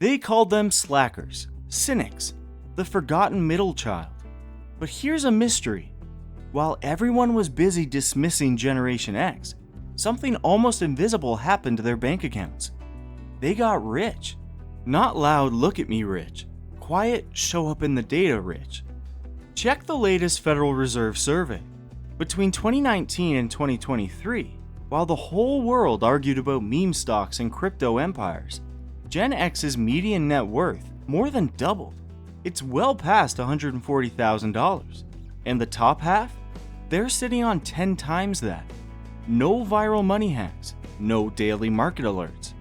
They called them slackers, cynics, the forgotten middle child. But here's a mystery. While everyone was busy dismissing Generation X, something almost invisible happened to their bank accounts. They got rich. Not loud, look at me rich. Quiet, show up in the data rich. Check the latest Federal Reserve survey. Between 2019 and 2023, while the whole world argued about meme stocks and crypto empires, Gen X's median net worth more than doubled. It's well past $140,000. And the top half? They're sitting on 10 times that. No viral money hacks, no daily market alerts.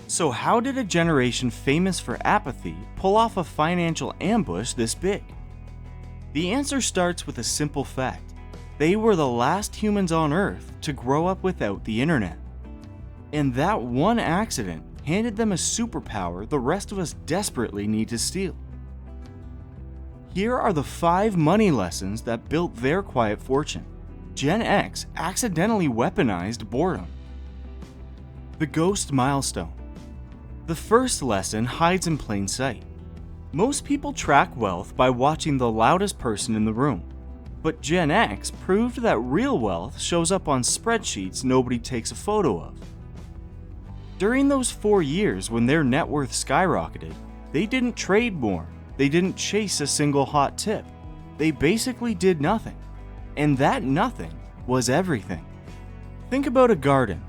So how did a generation famous for apathy pull off a financial ambush this big? The answer starts with a simple fact. They were the last humans on Earth to grow up without the internet. And that one accident handed them a superpower the rest of us desperately need to steal. Here are the 5 money lessons that built their quiet fortune. Gen X accidentally weaponized boredom. The Ghost Milestone. The first lesson hides in plain sight. Most people track wealth by watching the loudest person in the room. But Gen X proved that real wealth shows up on spreadsheets nobody takes a photo of. During those 4 years when their net worth skyrocketed, they didn't trade more. They didn't chase a single hot tip. They basically did nothing. And that nothing was everything. Think about a garden.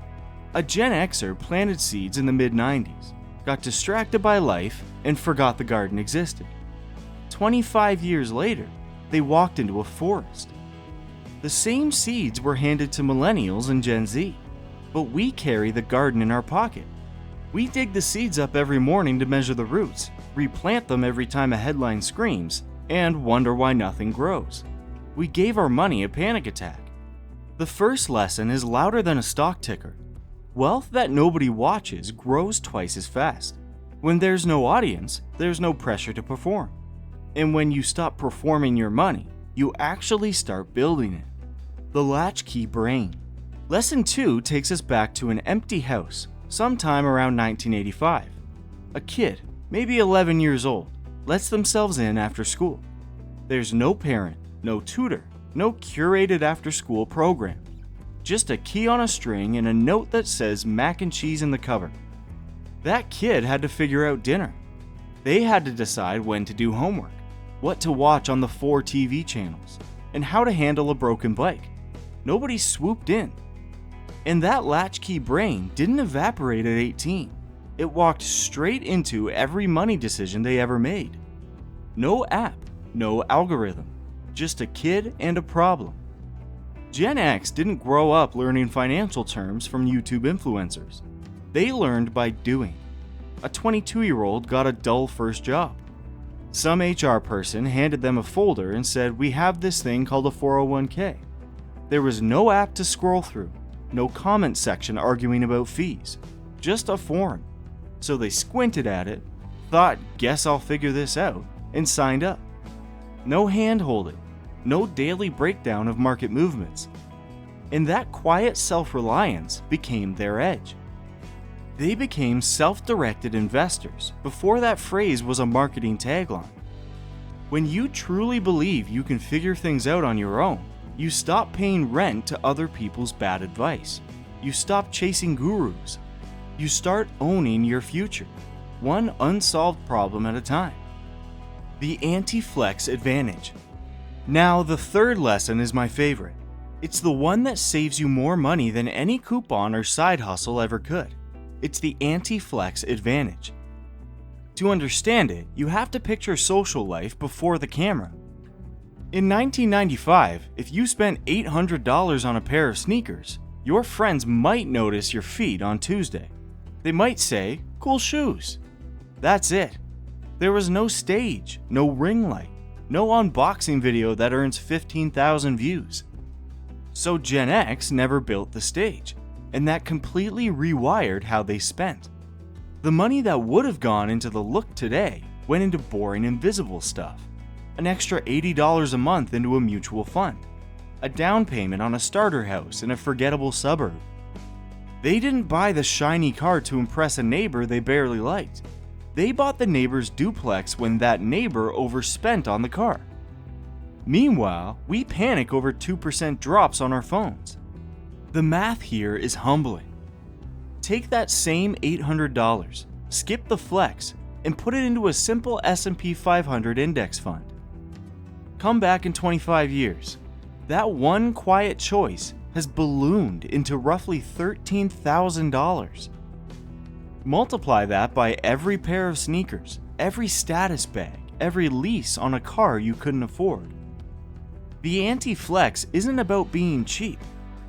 A Gen Xer planted seeds in the mid-90s, got distracted by life, and forgot the garden existed. 25 years later, they walked into a forest. The same seeds were handed to millennials and Gen Z, but we carry the garden in our pocket. We dig the seeds up every morning to measure the roots, replant them every time a headline screams, and wonder why nothing grows. We gave our money a panic attack. The first lesson is louder than a stock ticker. Wealth that nobody watches grows twice as fast. When there's no audience, there's no pressure to perform. And when you stop performing your money, you actually start building it. The Latchkey brain. Lesson 2 takes us back to an empty house, sometime around 1985. A kid, maybe 11 years old, lets themselves in after school. There's no parent, no tutor, no curated after-school program. Just a key on a string and a note that says mac and cheese in the cupboard. That kid had to figure out dinner. They had to decide when to do homework, what to watch on the 4 TV channels, and how to handle a broken bike. Nobody swooped in. And that latchkey brain didn't evaporate at 18. It walked straight into every money decision they ever made. No app, no algorithm, just a kid and a problem. Gen X didn't grow up learning financial terms from YouTube influencers. They learned by doing. A 22-year-old got a dull first job. Some HR person handed them a folder and said, "We have this thing called a 401k." There was no app to scroll through, no comment section arguing about fees, just a form. So they squinted at it, thought, "Guess I'll figure this out," and signed up. No hand-holding, no daily breakdown of market movements. And that quiet self-reliance became their edge. They became self-directed investors before that phrase was a marketing tagline. When you truly believe you can figure things out on your own, you stop paying rent to other people's bad advice. You stop chasing gurus. You start owning your future, one unsolved problem at a time. The anti-flex advantage. Now, the third lesson is my favorite. It's the one that saves you more money than any coupon or side hustle ever could. It's the anti-flex advantage. To understand it, you have to picture social life before the camera. In 1995, if you spent $800 on a pair of sneakers, your friends might notice your feet on Tuesday. They might say, "Cool shoes." That's it. There was no stage, no ring light, no unboxing video that earns 15,000 views. So Gen X never built the stage, and that completely rewired how they spent. The money that would have gone into the look today went into boring invisible stuff. An extra $80 a month into a mutual fund. A down payment on a starter house in a forgettable suburb. They didn't buy the shiny car to impress a neighbor they barely liked. They bought the neighbor's duplex when that neighbor overspent on the car. Meanwhile, we panic over 2% drops on our phones. The math here is humbling. Take that same $800, skip the flex, and put it into a simple S&P 500 index fund. Come back in 25 years. That one quiet choice has ballooned into roughly $13,000. Multiply that by every pair of sneakers, every status bag, every lease on a car you couldn't afford. The anti-flex isn't about being cheap.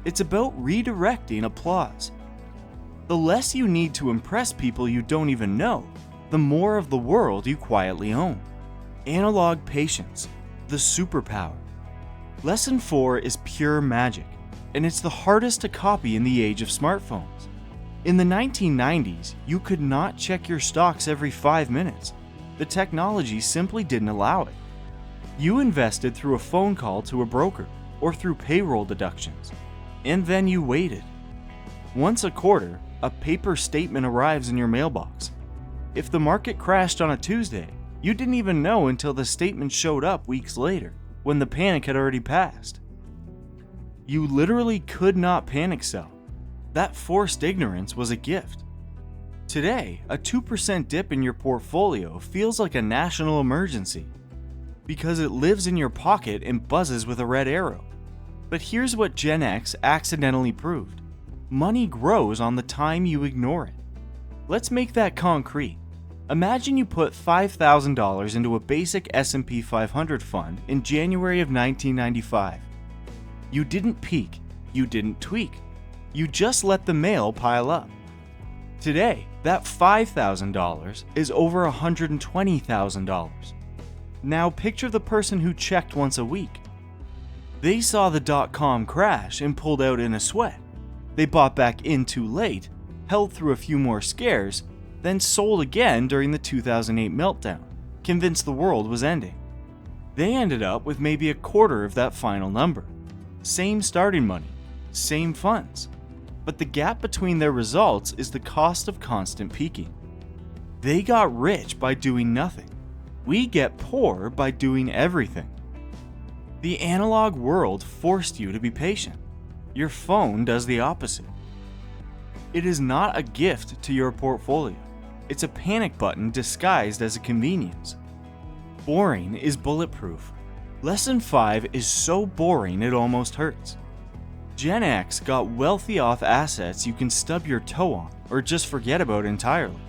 It's about redirecting applause. The less you need to impress people you don't even know, the more of the world you quietly own. Analog patience, the superpower. Lesson 4 is pure magic, and it's the hardest to copy in the age of smartphones. In the 1990s, you could not check your stocks every 5 minutes. The technology simply didn't allow it. You invested through a phone call to a broker or through payroll deductions, and then you waited. Once a quarter, a paper statement arrives in your mailbox. If the market crashed on a Tuesday, you didn't even know until the statement showed up weeks later, when the panic had already passed. You literally could not panic sell. That forced ignorance was a gift. Today, a 2% dip in your portfolio feels like a national emergency because it lives in your pocket and buzzes with a red arrow. But here's what Gen X accidentally proved. Money grows on the time you ignore it. Let's make that concrete. Imagine you put $5,000 into a basic S&P 500 fund in January of 1995. You didn't peak, you didn't tweak, you just let the mail pile up. Today, that $5,000 is over $120,000. Now picture the person who checked once a week. They saw the dot-com crash and pulled out in a sweat. They bought back in too late, held through a few more scares, then sold again during the 2008 meltdown, convinced the world was ending. They ended up with maybe a quarter of that final number. Same starting money, same funds. But the gap between their results is the cost of constant peaking. They got rich by doing nothing. We get poor by doing everything. The analog world forced you to be patient. Your phone does the opposite. It is not a gift to your portfolio. It's a panic button disguised as a convenience. Boring is bulletproof. Lesson 5 is so boring it almost hurts. Gen X got wealthy off assets you can stub your toe on or just forget about entirely.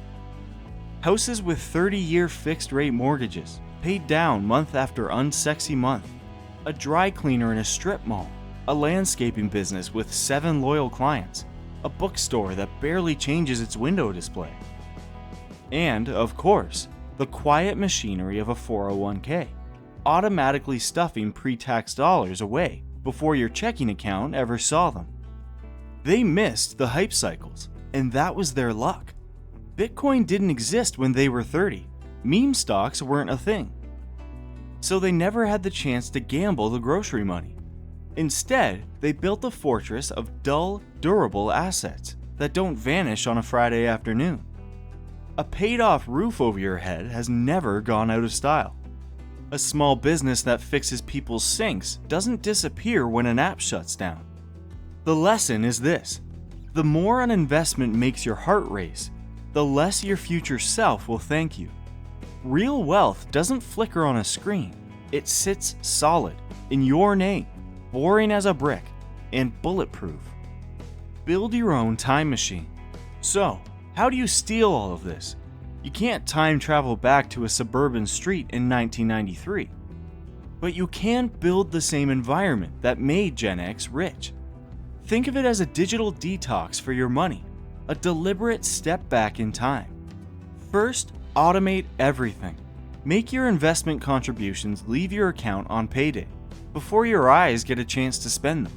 Houses with 30-year fixed-rate mortgages, paid down month after unsexy month. A dry cleaner in a strip mall. A landscaping business with 7 loyal clients. A bookstore that barely changes its window display. And, of course, the quiet machinery of a 401k, automatically stuffing pre-tax dollars away before your checking account ever saw them. They missed the hype cycles, and that was their luck. Bitcoin didn't exist when they were 30. Meme stocks weren't a thing. So they never had the chance to gamble the grocery money. Instead, they built a fortress of dull, durable assets that don't vanish on a Friday afternoon. A paid-off roof over your head has never gone out of style. A small business that fixes people's sinks doesn't disappear when an app shuts down. The lesson is this: the more an investment makes your heart race, the less your future self will thank you. Real wealth doesn't flicker on a screen. It sits solid, in your name, boring as a brick, and bulletproof. Build your own time machine. So, how do you steal all of this? You can't time travel back to a suburban street in 1993. But you can build the same environment that made Gen X rich. Think of it as a digital detox for your money, a deliberate step back in time. First, automate everything. Make your investment contributions leave your account on payday, before your eyes get a chance to spend them.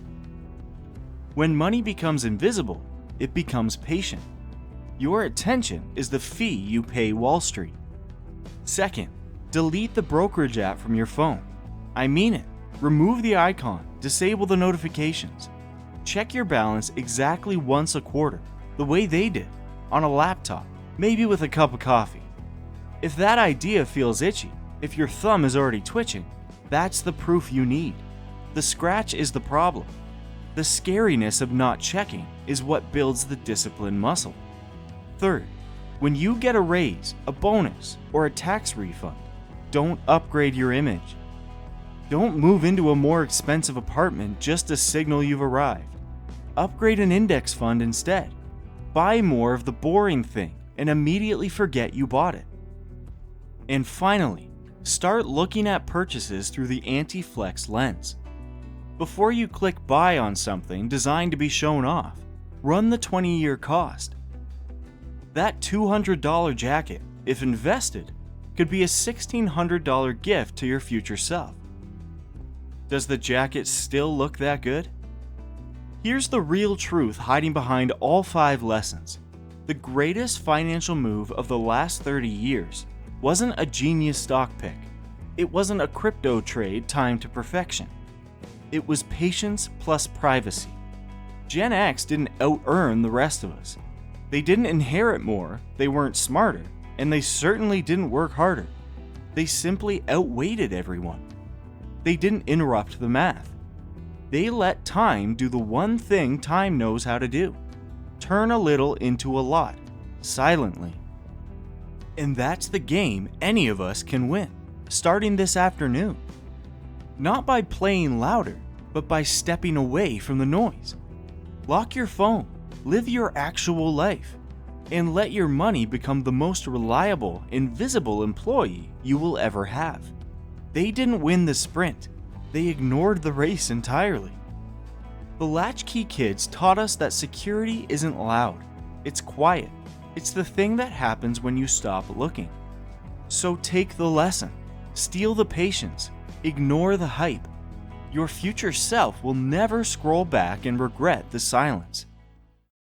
When money becomes invisible, it becomes patient. Your attention is the fee you pay Wall Street. Second, delete the brokerage app from your phone. I mean it. Remove the icon, disable the notifications. Check your balance exactly once a quarter, the way they did, on a laptop, maybe with a cup of coffee. If that idea feels itchy, if your thumb is already twitching, that's the proof you need. The scratch is the problem. The scariness of not checking is what builds the discipline muscle. Third, when you get a raise, a bonus, or a tax refund, don't upgrade your image. Don't move into a more expensive apartment just to signal you've arrived. Upgrade an index fund instead. Buy more of the boring thing and immediately forget you bought it. And finally, start looking at purchases through the anti-flex lens. Before you click buy on something designed to be shown off, run the 20-year cost. That $200 jacket, if invested, could be a $1,600 gift to your future self. Does the jacket still look that good? Here's the real truth hiding behind all 5 lessons. The greatest financial move of the last 30 years wasn't a genius stock pick. It wasn't a crypto trade timed to perfection. It was patience plus privacy. Gen X didn't out-earn the rest of us. They didn't inherit more, they weren't smarter, and they certainly didn't work harder. They simply outweighted everyone. They didn't interrupt the math. They let time do the one thing time knows how to do: turn a little into a lot, silently. And that's the game any of us can win, starting this afternoon. Not by playing louder, but by stepping away from the noise. Lock your phone, live your actual life, and let your money become the most reliable, invisible employee you will ever have. They didn't win the sprint, they ignored the race entirely. The Latchkey kids taught us that security isn't loud, it's quiet. It's the thing that happens when you stop looking. So take the lesson, steal the patience, ignore the hype. Your future self will never scroll back and regret the silence.